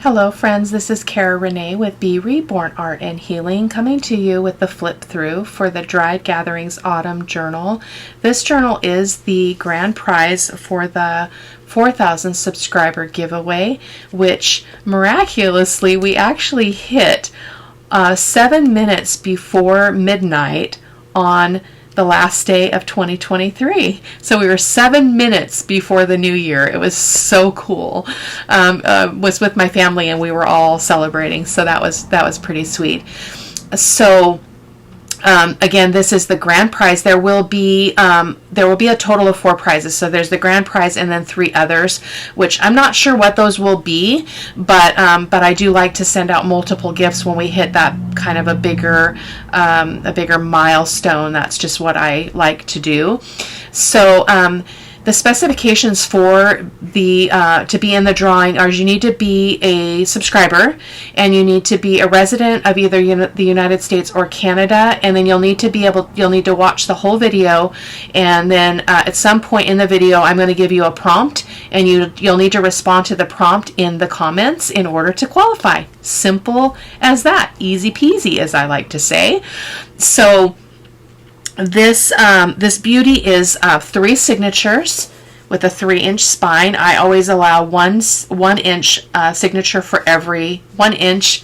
Hello friends, this is Cara-Renee with B.Reborn Art and Healing, coming to you with the flip through for the Dried Gatherings Autumn Journal. This journal is the grand prize for the 4,000 subscriber giveaway, which miraculously we actually hit 7 minutes before midnight on the last day of 2023. So we were 7 minutes before the new year. It was so cool. Was with my family and we were all celebrating. So that was pretty sweet. So again, this is the grand prize. There will be a total of 4 prizes. So there's the grand prize and then 3 others, which I'm not sure what those will be, but I do like to send out multiple gifts when we hit that kind of a bigger milestone. That's just what I like to do. So the specifications for the to be in the drawing are you need to be a subscriber and you need to be a resident of either the United States or Canada, and then you'll need to watch the whole video, and then at some point in the video I'm going to give you a prompt, and you'll need to respond to the prompt in the comments in order to qualify. Simple as that. Easy peasy, as I like to say. So this beauty is 3 signatures with a 3-inch spine. I always allow 1 inch signature for every 1 inch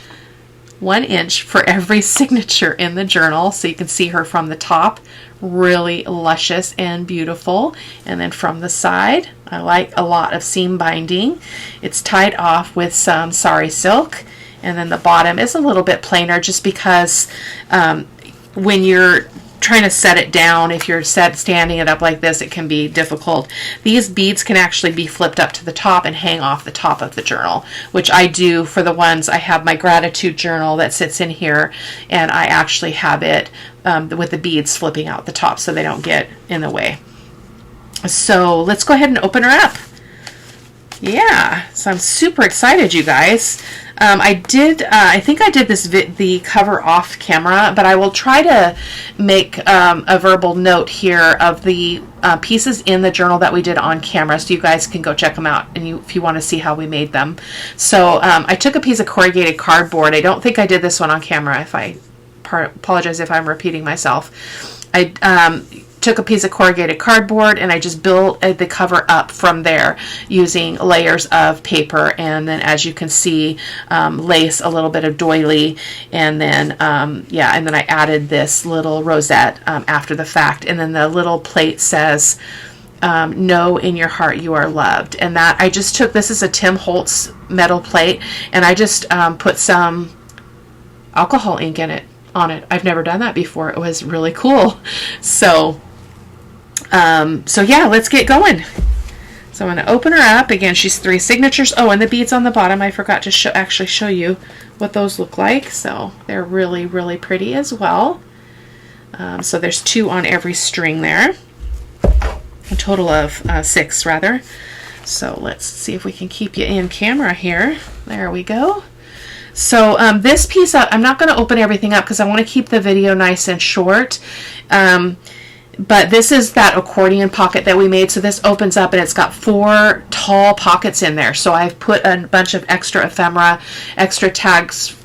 for every signature in the journal, so you can see her from the top, really luscious and beautiful, and then from the side I like a lot of seam binding. It's tied off with some sari silk, and then the bottom is a little bit plainer just because when you're trying to set it down, if you're standing it up like this, it can be difficult. These beads can actually be flipped up to the top and hang off the top of the journal, which I do for the ones. I have my gratitude journal that sits in here, and I actually have it with the beads flipping out the top so they don't get in the way. So let's go ahead and open her up. Yeah, so I'm super excited, you guys. I think I did the cover off camera, but I will try to make a verbal note here of the pieces in the journal that we did on camera, so you guys can go check them out and if you want to see how we made them. So I took a piece of corrugated cardboard. I don't think I did this one on camera. Apologize if I'm repeating myself. I took a piece of corrugated cardboard and I just built the cover up from there using layers of paper, and then as you can see, lace, a little bit of doily, and then and then I added this little rosette after the fact, and then the little plate says know in your heart you are loved. And that I just took, this is a Tim Holtz metal plate, and I just put some alcohol ink on it. I've never done that before. It was really cool. So yeah, let's get going. So I'm going to open her up. Again, she's 3 signatures. Oh, and the beads on the bottom, I forgot to actually show you what those look like. So they're really, really pretty as well. So there's 2 on every string there. A total of 6, rather. So let's see if we can keep you in camera here. There we go. So this piece, I'm not going to open everything up because I want to keep the video nice and short. But this is that accordion pocket that we made. So this opens up and it's got 4 tall pockets in there. So I've put a bunch of extra ephemera, extra tags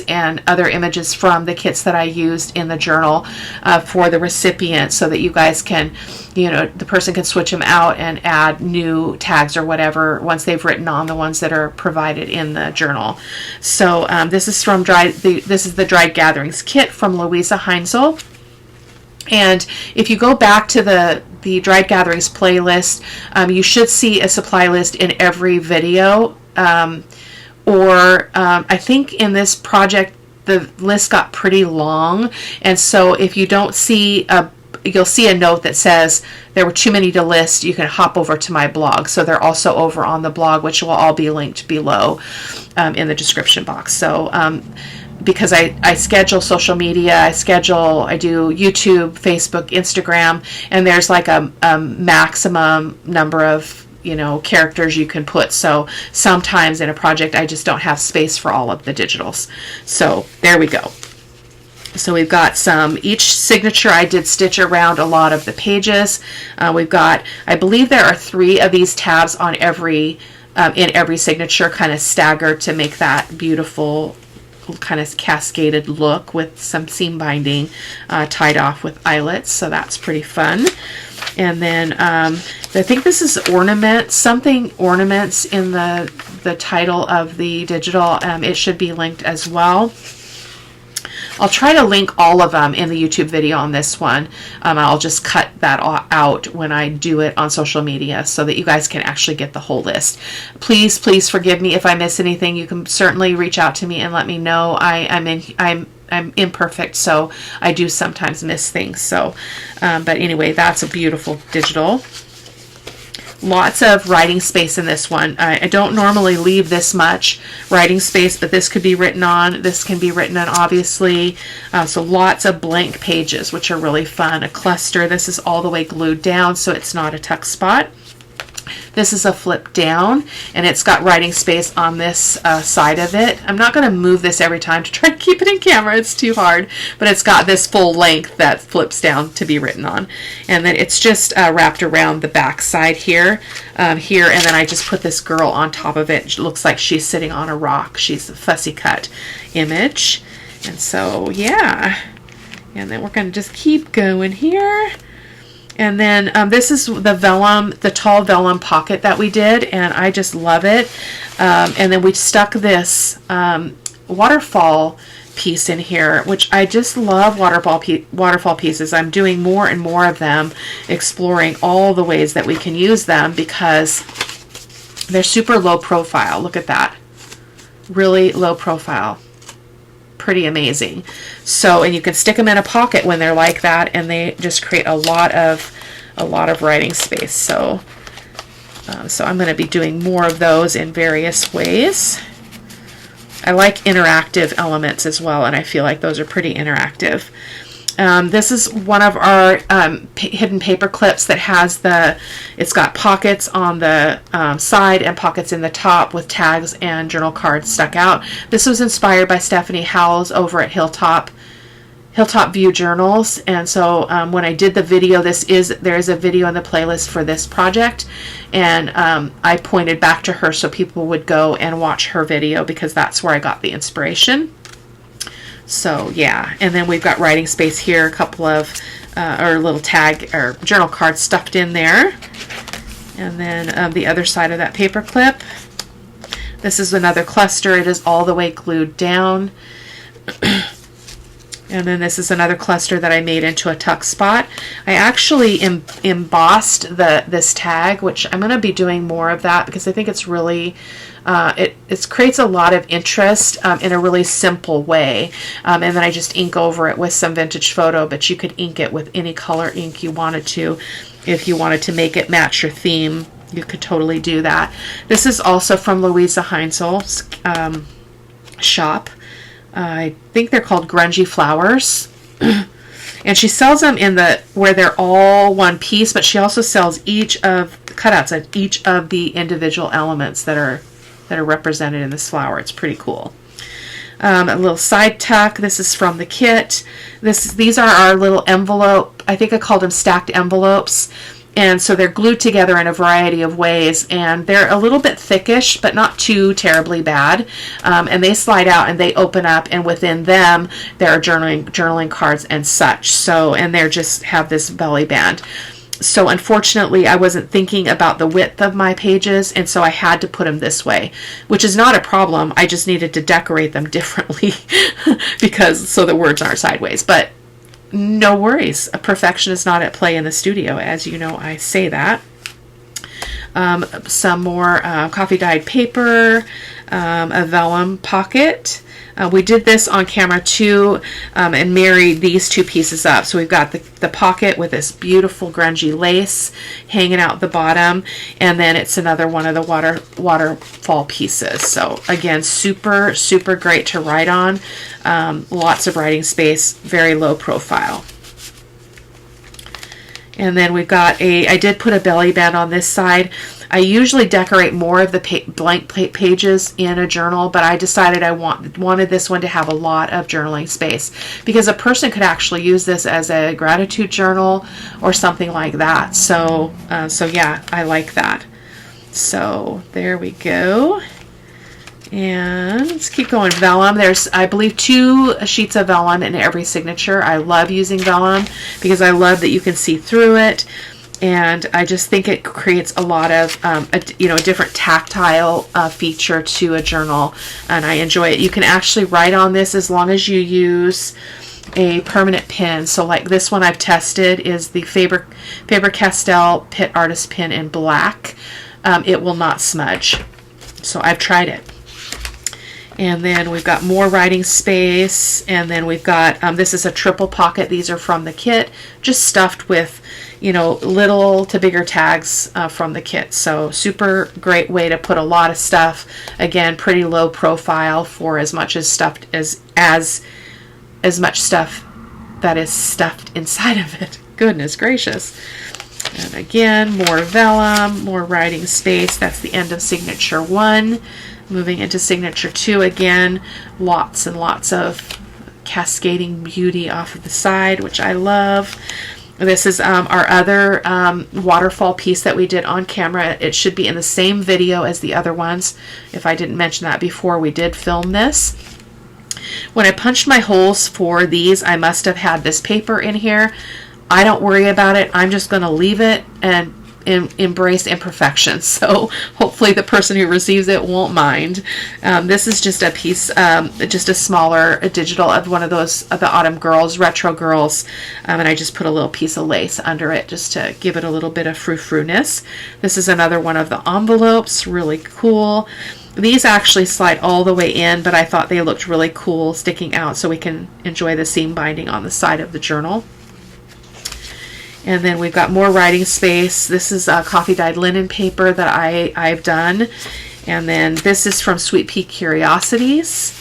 and other images from the kits that I used in the journal for the recipient, so that you guys can, the person can switch them out and add new tags or whatever once they've written on the ones that are provided in the journal. So this is from this is the Dried Gatherings kit from Louisa Heinzel. And if you go back to the Dried Gatherings playlist, you should see a supply list in every video. I think in this project the list got pretty long, and so if you don't see you'll see a note that says there were too many to list. You can hop over to my blog. So they're also over on the blog, which will all be linked below in the description box. So because I schedule social media, I do YouTube, Facebook, Instagram, and there's like a maximum number of characters you can put. So sometimes in a project I just don't have space for all of the digitals. So there we go. So we've got each signature I did stitch around a lot of the pages. We've got, I believe there are 3 of these tabs on every in every signature, kind of staggered to make that beautiful kind of cascaded look with some seam binding tied off with eyelets. So that's pretty fun. And then I think this is ornaments, something ornaments in the title of the digital. It should be linked as well. I'll try to link all of them in the YouTube video on this one. I'll just cut that out when I do it on social media so that you guys can actually get the whole list. Please, please forgive me if I miss anything. You can certainly reach out to me and let me know. I'm imperfect, so I do sometimes miss things. So, but anyway, that's a beautiful digital. Lots of writing space in this one. I don't normally leave this much writing space, but this could be written on. This can be written on, obviously. So lots of blank pages, which are really fun. A cluster. This is all the way glued down, so it's not a tuck spot. This is a flip down, and it's got writing space on this side of it. I'm not going to move this every time to try to keep it in camera. It's too hard, but it's got this full length that flips down to be written on. And then it's just wrapped around the back side here, and then I just put this girl on top of it. It looks like she's sitting on a rock. She's a fussy cut image. And so, yeah. And then we're going to just keep going here. And then this is the vellum, the tall vellum pocket that we did, and I just love it. And then we stuck this waterfall piece in here, which I just love waterfall pieces. I'm doing more and more of them, exploring all the ways that we can use them because they're super low profile. Look at that. Really low profile. Pretty amazing. So, and you can stick them in a pocket when they're like that, and they just create a lot of writing space. So so I'm going to be doing more of those in various ways. I like interactive elements as well, and I feel like those are pretty interactive. This is one of our hidden paper clips that has it's got pockets on the side and pockets in the top with tags and journal cards stuck out. This was inspired by Stephanie Howells over at Hilltop View Journals. And so when I did the video, there is a video in the playlist for this project, and I pointed back to her so people would go and watch her video because that's where I got the inspiration. So yeah, and then we've got writing space here, a couple of or little tag or journal cards stuffed in there. And then the other side of that paper clip. This is another cluster. It is all the way glued down. And then this is another cluster that I made into a tuck spot. I actually embossed this tag, which I'm going to be doing more of that because I think it's really, it creates a lot of interest in a really simple way. And then I just ink over it with some vintage photo, but you could ink it with any color ink you wanted to. If you wanted to make it match your theme, you could totally do that. This is also from Louisa Heinzel's shop. I think they're called Grungy Flowers. And she sells them where they're all one piece, but she also sells cutouts of each of the individual elements that are represented in this flower. It's pretty cool. A little side tuck. This is from the kit. These are our little envelope. I think I called them stacked envelopes. And so they're glued together in a variety of ways, and they're a little bit thickish, but not too terribly bad. And they slide out and they open up, and within them there are journaling cards and such. So, and they just have this belly band. So unfortunately, I wasn't thinking about the width of my pages, and so I had to put them this way, which is not a problem. I just needed to decorate them differently so the words aren't sideways. But no worries. Perfection is not at play in the studio, as you know. I say that. Some more coffee dyed paper, a vellum pocket. We did this on camera too, and married these two pieces up. So we've got the pocket with this beautiful grungy lace hanging out the bottom, and then it's another one of the waterfall pieces. So again, super, super great to write on. Lots of writing space, very low profile. And then we've got I did put a belly band on this side. I usually decorate more of the blank pages in a journal, but I decided I wanted this one to have a lot of journaling space because a person could actually use this as a gratitude journal or something like that. So yeah, I like that. So there we go. And let's keep going. Vellum. There's, I believe, 2 sheets of vellum in every signature. I love using vellum because I love that you can see through it. And I just think it creates a lot of, a different tactile feature to a journal. And I enjoy it. You can actually write on this as long as you use a permanent pen. So like this one I've tested is the Faber-Castell Pitt Artist Pen in black. It will not smudge. So I've tried it. And then we've got more writing space. And then we've got, this is a triple pocket. These are from the kit, just stuffed with, little to bigger tags from the kit. So super great way to put a lot of stuff. Again, pretty low profile for as much as stuffed as much stuff that is stuffed inside of it. Goodness gracious. And again, more vellum, more writing space. That's the end of signature 1. Moving into signature 2 again, lots and lots of cascading beauty off of the side, which I love. This is our other waterfall piece that we did on camera. It should be in the same video as the other ones. If I didn't mention that before, we did film this. When I punched my holes for these, I must have had this paper in here. I don't worry about it. I'm just going to leave it and embrace imperfection. So hopefully the person who receives it won't mind. This is just a piece, just a smaller digital of one of those of the Autumn Girls, Retro Girls, and I just put a little piece of lace under it just to give it a little bit of frou-frou-ness. This is another one of the envelopes, really cool. These actually slide all the way in, but I thought they looked really cool sticking out so we can enjoy the seam binding on the side of the journal. And then we've got more writing space. This is coffee dyed linen paper that I've done. And then this is from Sweet Pea Curiosities.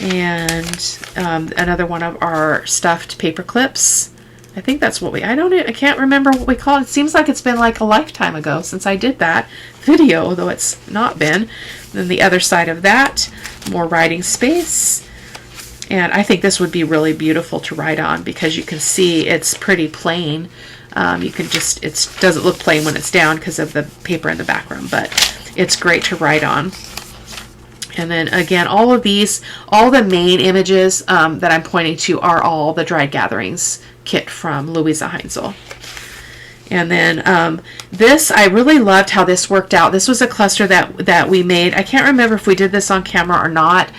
And another one of our stuffed paper clips. I think that's what I can't remember what we call it. It seems like it's been like a lifetime ago since I did that video, though it's not been. Then the other side of that, more writing space. And I think this would be really beautiful to write on because you can see it's pretty plain. You can just, it doesn't look plain when it's down because of the paper in the background, but it's great to write on. And then again, all of these, all the main images that I'm pointing to are all the Dried Gatherings kit from Louisa Heinzel. And then this, I really loved how this worked out. This was a cluster that we made. I can't remember if we did this on camera or not.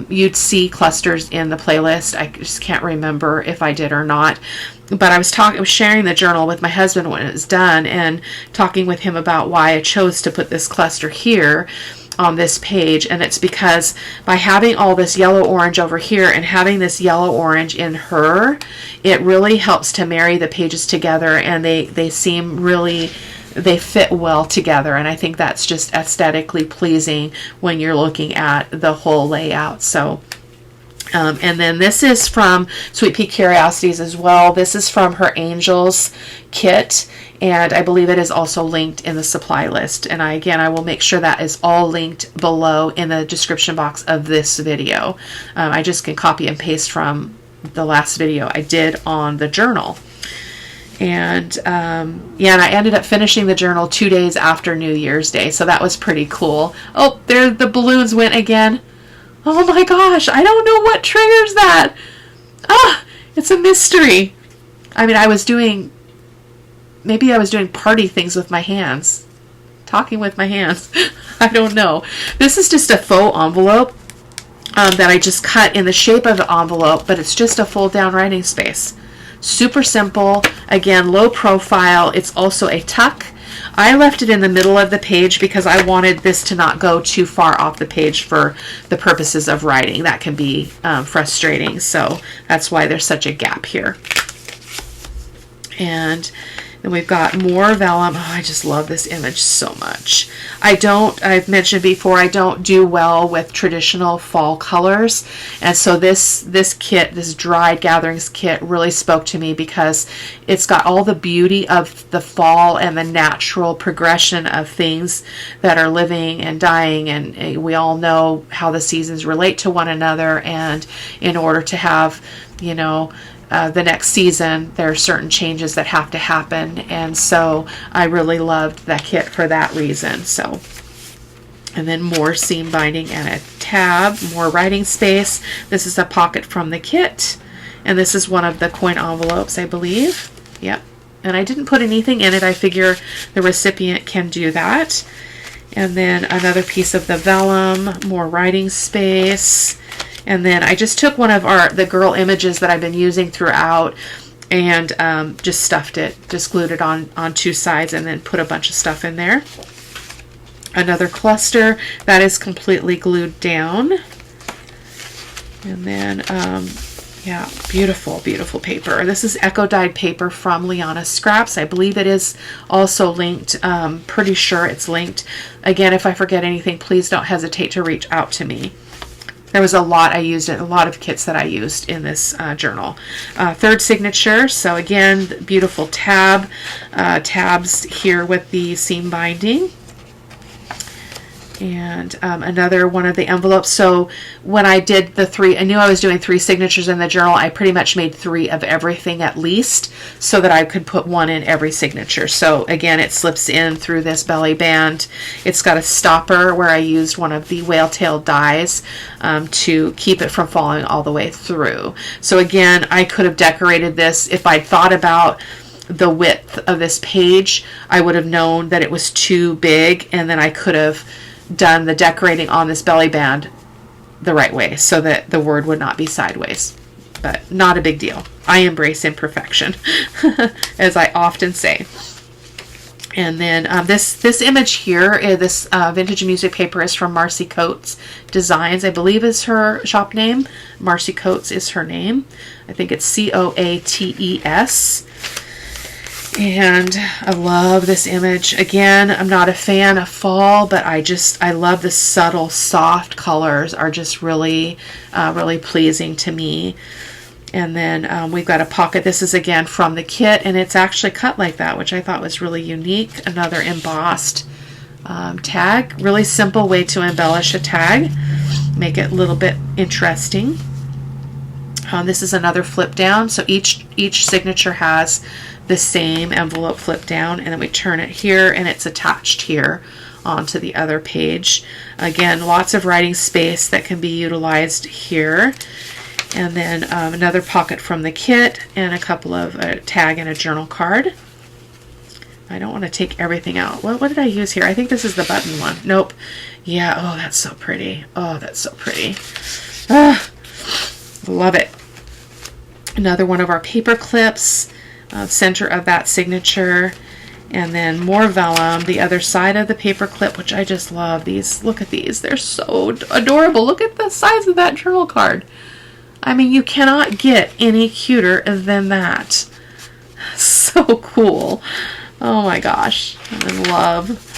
You'd see clusters in the playlist. I just can't remember if I did or not. But I was sharing the journal with my husband when it was done and talking with him about why I chose to put this cluster here on this page. And it's because by having all this yellow orange over here and having this yellow orange in her, it really helps to marry the pages together, and they seem really, they fit well together. And I think that's just aesthetically pleasing when you're looking at the whole layout. So and then this is from Sweet Pea Curiosities as well. This is from her Angels kit, and I believe it is also linked in the supply list. And I will make sure that is all linked below in the description box of this video. I just can copy and paste from the last video I did on the journal. And yeah, and I ended up finishing the journal 2 days after New Year's Day, so that was pretty cool. Oh, there the balloons went again. Oh my gosh, I don't know what triggers that. It's a mystery. I mean, maybe I was doing party things with my hands. Talking with my hands. I don't know. This is just a faux envelope that I just cut in the shape of the envelope, but it's just a fold down writing space. Super simple. Again, low profile. It's also a tuck. I left it in the middle of the page because I wanted this to not go too far off the page for the purposes of writing. That can be frustrating, so that's why there's such a gap here. And then we've got more vellum. Oh, I just love this image so much. I've mentioned before, I don't do well with traditional fall colors. And so this kit, this Dried Gatherings kit, really spoke to me because it's got all the beauty of the fall and the natural progression of things that are living and dying. And we all know how the seasons relate to one another. And in order to have, the next season, there are certain changes that have to happen, and so I really loved that kit for that reason. So, and then more seam binding and a tab, more writing space. This is a pocket from the kit, and this is one of the coin envelopes, I believe. Yep. And I didn't put anything in it. I figure the recipient can do that. And then another piece of the vellum, more writing space. And then I just took one of the girl images that I've been using throughout and just stuffed it, just glued it on two sides and then put a bunch of stuff in there. Another cluster that is completely glued down. And then, yeah, beautiful, beautiful paper. This is Eco Dyed paper from Liana Scraps. I believe it is also linked. Pretty sure it's linked. Again, if I forget anything, please don't hesitate to reach out to me. There was a lot I used, a lot of kits that I used in this journal. Third signature, so again, beautiful tabs here with the seam binding. And another one of the envelopes. So when I did the 3, I knew I was doing 3 signatures in the journal. I pretty much made 3 of everything at least, so that I could put 1 in every signature. So again, it slips in through this belly band. It's got a stopper where I used one of the whale tail dies to keep it from falling all the way through. So again, I could have decorated this if I'd thought about the width of this page. I would have known that it was too big, and then I could have done the decorating on this belly band the right way so that the word would not be sideways. But not a big deal. I embrace imperfection, as I often say. And then this image here, this vintage music paper is from Marcy Coates Designs, I believe is her shop name. Marcy Coates is her name. I think it's Coates. And I love this image. Again, I'm not a fan of fall, but I love the subtle, soft colors are just really, really pleasing to me. And then we've got a pocket. This is again from the kit, and it's actually cut like that, which I thought was really unique. Another embossed tag. Really simple way to embellish a tag. Make it a little bit interesting. This is another flip down. So each signature has the same envelope flip down, and then we turn it here and it's attached here onto the other page. Again, lots of writing space that can be utilized here. And then another pocket from the kit and a couple of tag and a journal card. I don't want to take everything out. What did I use here? I think this is the button one. Nope. Yeah, oh, that's so pretty. Oh, that's so pretty. Love it. Another one of our paper clips. Center of that signature, and then more vellum, the other side of the paper clip, which I just love. These, look at these, they're so adorable. Look at the size of that journal card. I mean, you cannot get any cuter than that. So cool. Oh my gosh, I'm in love.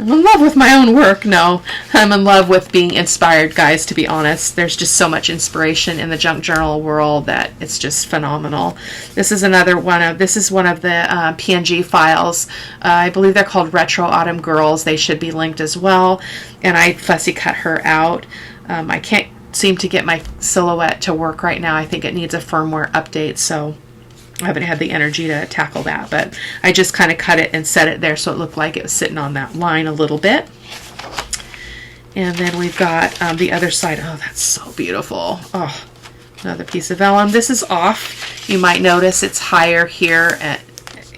I'm in love with my own work. No, I'm in love with being inspired, guys, to be honest. There's just so much inspiration in the junk journal world that it's just phenomenal. This is another one of, this is one of the PNG files. I believe they're called Retro Autumn Girls. They should be linked as well. And I fussy cut her out. I can't seem to get my silhouette to work right now. I think it needs a firmware update, so I haven't had the energy to tackle that, but I just kind of cut it and set it there so it looked like it was sitting on that line a little bit. And then we've got the other side. Oh, that's so beautiful. Oh, another piece of vellum. This is off. You might notice it's higher here.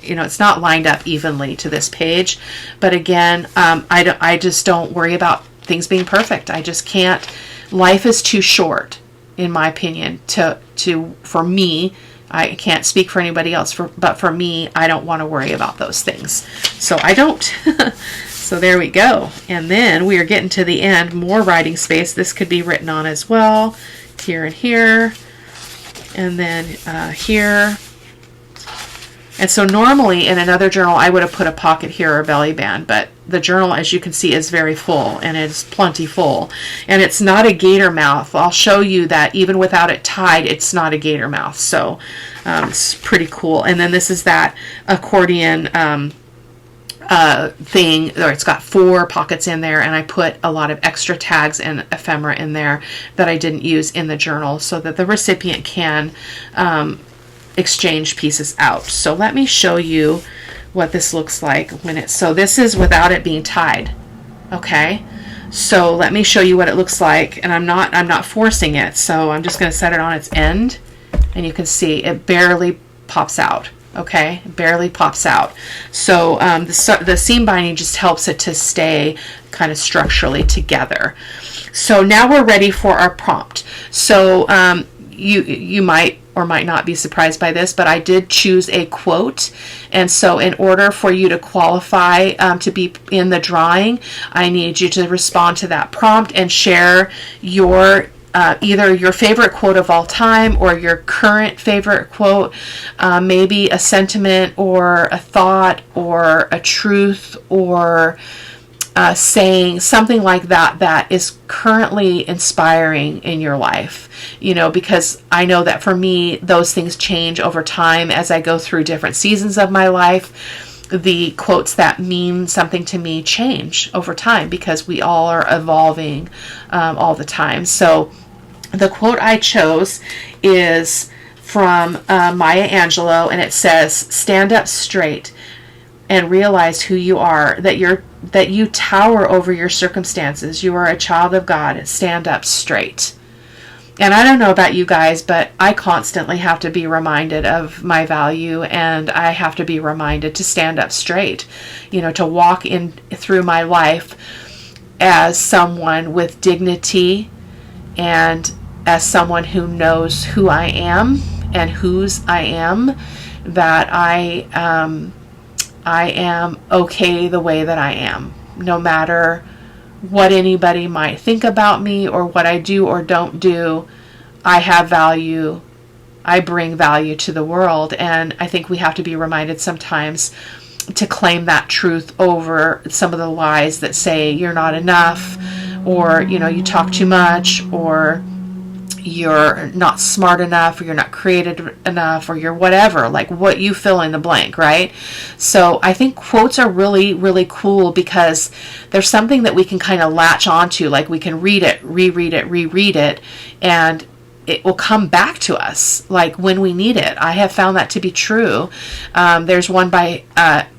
You know, it's not lined up evenly to this page. But again, I just don't worry about things being perfect. I just can't. Life is too short, in my opinion, for me. I can't speak for anybody else, but for me, I don't want to worry about those things. So I don't. So there we go. And then we are getting to the end. More writing space. This could be written on as well. Here and here. And then here. And so normally in another journal, I would have put a pocket here or a belly band, but the journal, as you can see, is very full, and it's plenty full. And it's not a gator mouth. I'll show you that even without it tied, it's not a gator mouth. So it's pretty cool. And then this is that accordion thing, or it's got 4 pockets in there, and I put a lot of extra tags and ephemera in there that I didn't use in the journal so that the recipient can exchange pieces out. So let me show you what this looks like when it's, so this is without it being tied. Okay, so let me show you what it looks like, and I'm not forcing it, so I'm just going to set it on its end, and you can see it barely pops out. Okay, barely pops out. So the seam binding just helps it to stay kind of structurally together. So now we're ready for our prompt. So you might or might not be surprised by this, but I did choose a quote. And so in order for you to qualify to be in the drawing, I need you to respond to that prompt and share your either your favorite quote of all time or your current favorite quote, maybe a sentiment or a thought or a truth or saying something like that that is currently inspiring in your life. You know, because I know that for me, those things change over time as I go through different seasons of my life. The quotes that mean something to me change over time because we all are evolving all the time. So the quote I chose is from Maya Angelou, and it says, "Stand up straight and realize who you are, that you tower over your circumstances. You are a child of God. Stand up straight." And I don't know about you guys, but I constantly have to be reminded of my value, and I have to be reminded to stand up straight, you know, to walk in through my life as someone with dignity and as someone who knows who I am and whose I am, that I am okay the way that I am, no matter what anybody might think about me or what I do or don't do. I have value. I bring value to the world, and I think we have to be reminded sometimes to claim that truth over some of the lies that say you're not enough, or, you know, you talk too much, or you're not smart enough, or you're not creative enough, or you're whatever, like what you fill in the blank, right? So I think quotes are really, really cool because there's something that we can kind of latch onto, like we can read it, reread it, and it will come back to us like when we need it. I have found that to be true. There's one by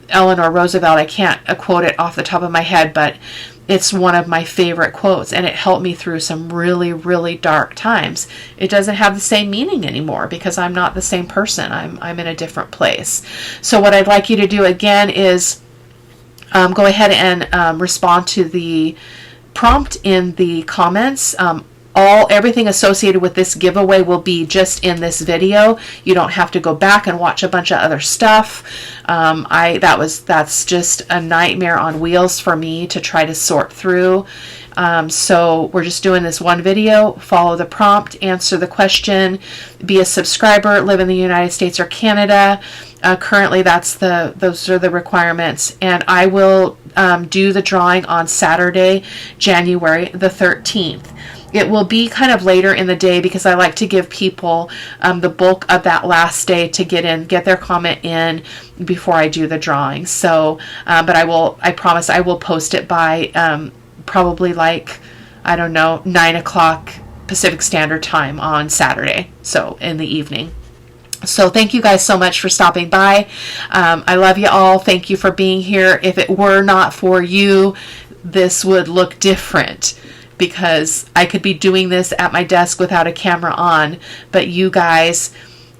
Eleanor Roosevelt. I can't quote it off the top of my head, but it's one of my favorite quotes, and it helped me through some really, really dark times. It doesn't have the same meaning anymore because I'm not the same person. I'm in a different place. So what I'd like you to do again is go ahead and respond to the prompt in the comments. Everything associated with this giveaway will be just in this video. You don't have to go back and watch a bunch of other stuff. That's just a nightmare on wheels for me to try to sort through. So we're just doing this one video. Follow the prompt, answer the question, be a subscriber, live in the United States or Canada. Currently, those are the requirements, and I will do the drawing on Saturday, January the 13th. It will be kind of later in the day because I like to give people the bulk of that last day to get their comment in before I do the drawing. So, but I promise I will post it by probably like, I don't know, 9 o'clock Pacific Standard Time on Saturday. So in the evening. So thank you guys so much for stopping by. I love you all. Thank you for being here. If it were not for you, this would look different, because I could be doing this at my desk without a camera on, but you guys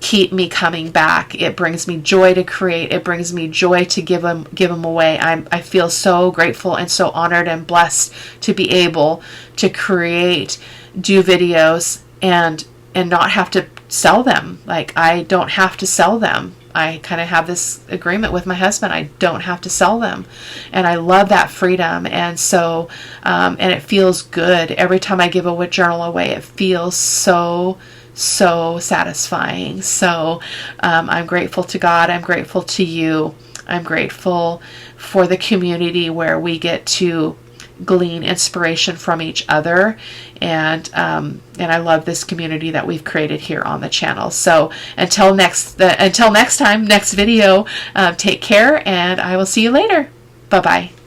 keep me coming back. It brings me joy to create. It brings me joy to give them away. I feel so grateful and so honored and blessed to be able to create, do videos, and not have to sell them. Like, I don't have to sell them. I kind of have this agreement with my husband. I don't have to sell them. And I love that freedom. And so, and it feels good. Every time I give a journal away, it feels so satisfying. So I'm grateful to God. I'm grateful to you. I'm grateful for the community where we get to glean inspiration from each other, and I love this community that we've created here on the channel. So until next time, next video, take care, and I will see you later. Bye-bye.